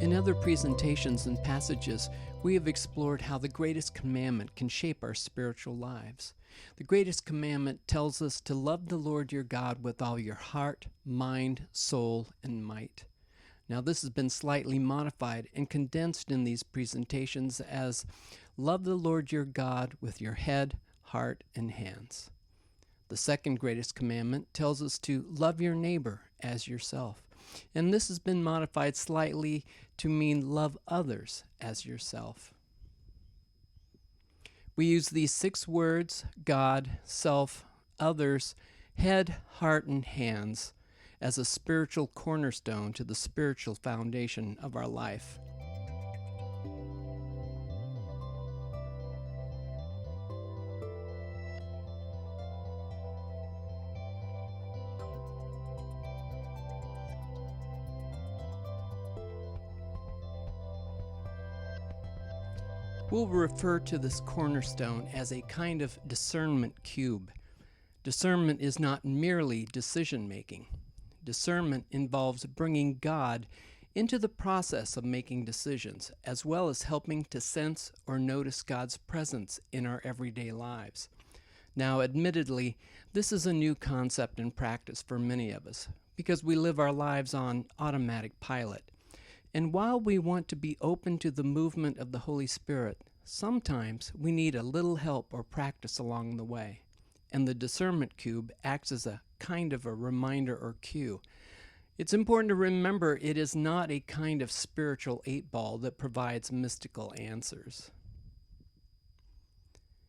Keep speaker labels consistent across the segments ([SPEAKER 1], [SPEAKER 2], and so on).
[SPEAKER 1] In other presentations and passages, we have explored how the Greatest Commandment can shape our spiritual lives. The Greatest Commandment tells us to love the Lord your God with all your heart, mind, soul, and might. Now, this has been slightly modified and condensed in these presentations as love the Lord your God with your head, heart, and hands. The second Greatest Commandment tells us to love your neighbor as yourself. And this has been modified slightly to mean love others as yourself. We use these 6 words, God, self, others, head, heart, and hands, as a spiritual cornerstone to the spiritual foundation of our life. We'll refer to this cornerstone as a kind of discernment cube. Discernment is not merely decision-making. Discernment involves bringing God into the process of making decisions, as well as helping to sense or notice God's presence in our everyday lives. Now, admittedly, this is a new concept and practice for many of us, because we live our lives on automatic pilot. And while we want to be open to the movement of the Holy Spirit, sometimes we need a little help or practice along the way. And the discernment cube acts as a kind of a reminder or cue. It's important to remember it is not a kind of spiritual 8-ball that provides mystical answers.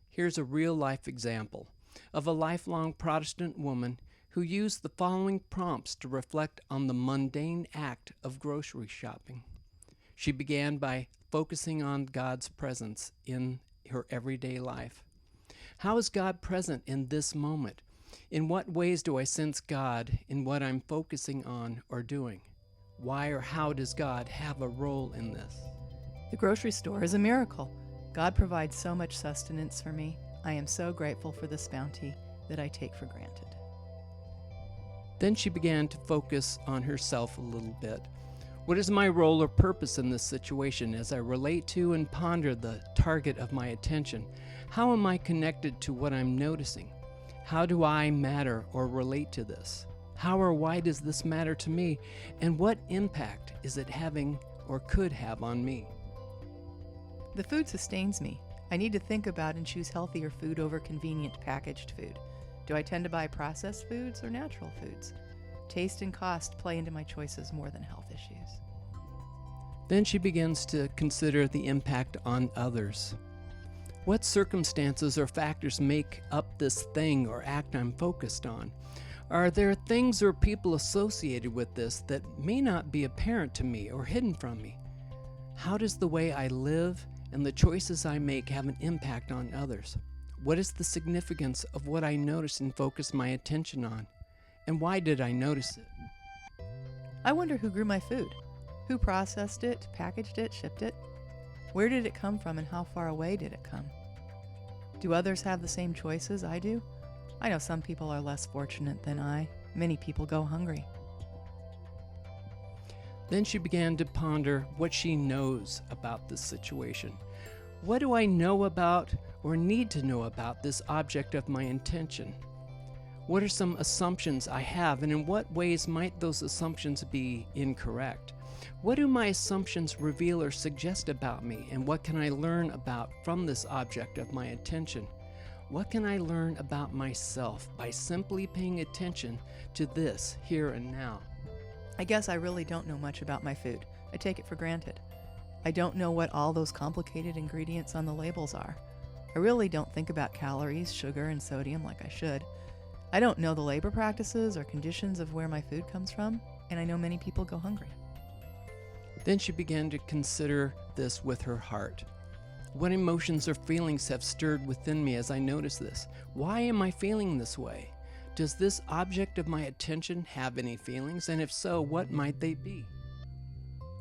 [SPEAKER 1] Here's a real-life example of a lifelong Protestant woman who used the following prompts to reflect on the mundane act of grocery shopping. She began by focusing on God's presence in her everyday life. How is God present in this moment? In what ways do I sense God in what I'm focusing on or doing? Why or how does God have a role in this?
[SPEAKER 2] The grocery store is a miracle. God provides so much sustenance for me. I am so grateful for this bounty that I take for granted.
[SPEAKER 1] Then she began to focus on herself a little bit. What is my role or purpose in this situation as I relate to and ponder the target of my attention? How am I connected to what I'm noticing? How do I matter or relate to this? How or why does this matter to me? And what impact is it having or could have on me?
[SPEAKER 2] The food sustains me. I need to think about and choose healthier food over convenient packaged food. Do I tend to buy processed foods or natural foods? Taste and cost play into my choices more than health issues.
[SPEAKER 1] Then she begins to consider the impact on others. What circumstances or factors make up this thing or act I'm focused on? Are there things or people associated with this that may not be apparent to me or hidden from me? How does the way I live and the choices I make have an impact on others? What is the significance of what I notice and focus my attention on? And why did I notice it?
[SPEAKER 2] I wonder who grew my food. Who processed it, packaged it, shipped it? Where did it come from and how far away did it come? Do others have the same choices I do? I know some people are less fortunate than I. Many people go hungry.
[SPEAKER 1] Then she began to ponder what she knows about this situation. What do I know about or need to know about this object of my intention? What are some assumptions I have, and in what ways might those assumptions be incorrect? What do my assumptions reveal or suggest about me, and what can I learn about from this object of my attention? What can I learn about myself by simply paying attention to this here and now?
[SPEAKER 2] I guess I really don't know much about my food. I take it for granted. I don't know what all those complicated ingredients on the labels are. I really don't think about calories, sugar, and sodium like I should. I don't know the labor practices or conditions of where my food comes from, and I know many people go hungry.
[SPEAKER 1] Then she began to consider this with her heart. What emotions or feelings have stirred within me as I notice this? Why am I feeling this way? Does this object of my attention have any feelings? And if so, what might they be?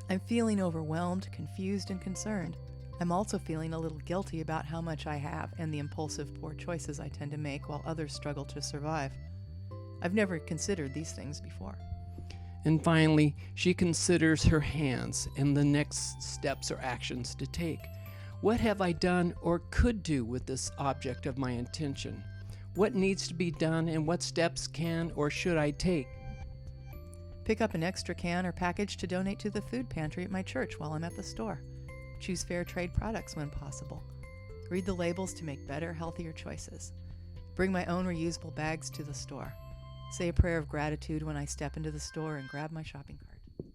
[SPEAKER 2] I'm feeling overwhelmed, confused, and concerned. I'm also feeling a little guilty about how much I have and the impulsive, poor choices I tend to make while others struggle to survive. I've never considered these things before.
[SPEAKER 1] And finally, she considers her hands and the next steps or actions to take. What have I done or could do with this object of my intention? What needs to be done and what steps can or should I take?
[SPEAKER 2] Pick up an extra can or package to donate to the food pantry at my church while I'm at the store. Choose fair trade products when possible. Read the labels to make better, healthier choices. Bring my own reusable bags to the store. Say a prayer of gratitude when I step into the store and grab my shopping cart.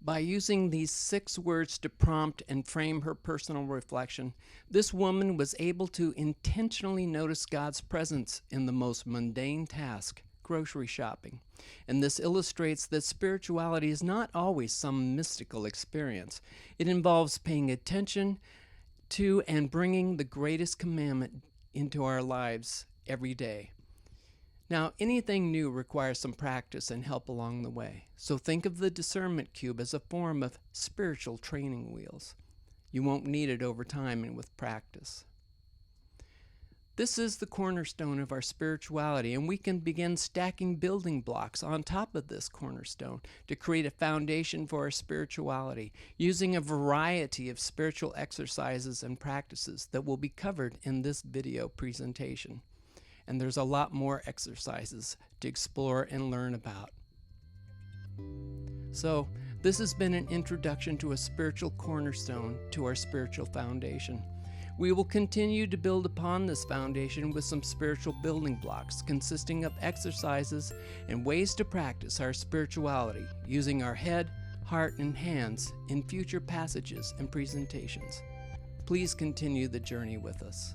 [SPEAKER 1] By using these 6 words to prompt and frame her personal reflection, this woman was able to intentionally notice God's presence in the most mundane task, grocery shopping. And this illustrates that spirituality is not always some mystical experience. It involves paying attention to and bringing the greatest commandment into our lives every day. Now, anything new requires some practice and help along the way. So think of the discernment cube as a form of spiritual training wheels. You won't need it over time and with practice. This is the cornerstone of our spirituality, and we can begin stacking building blocks on top of this cornerstone to create a foundation for our spirituality, using a variety of spiritual exercises and practices that will be covered in this video presentation. And there's a lot more exercises to explore and learn about. So, this has been an introduction to a spiritual cornerstone to our spiritual foundation. We will continue to build upon this foundation with some spiritual building blocks consisting of exercises and ways to practice our spirituality using our head, heart, and hands in future passages and presentations. Please continue the journey with us.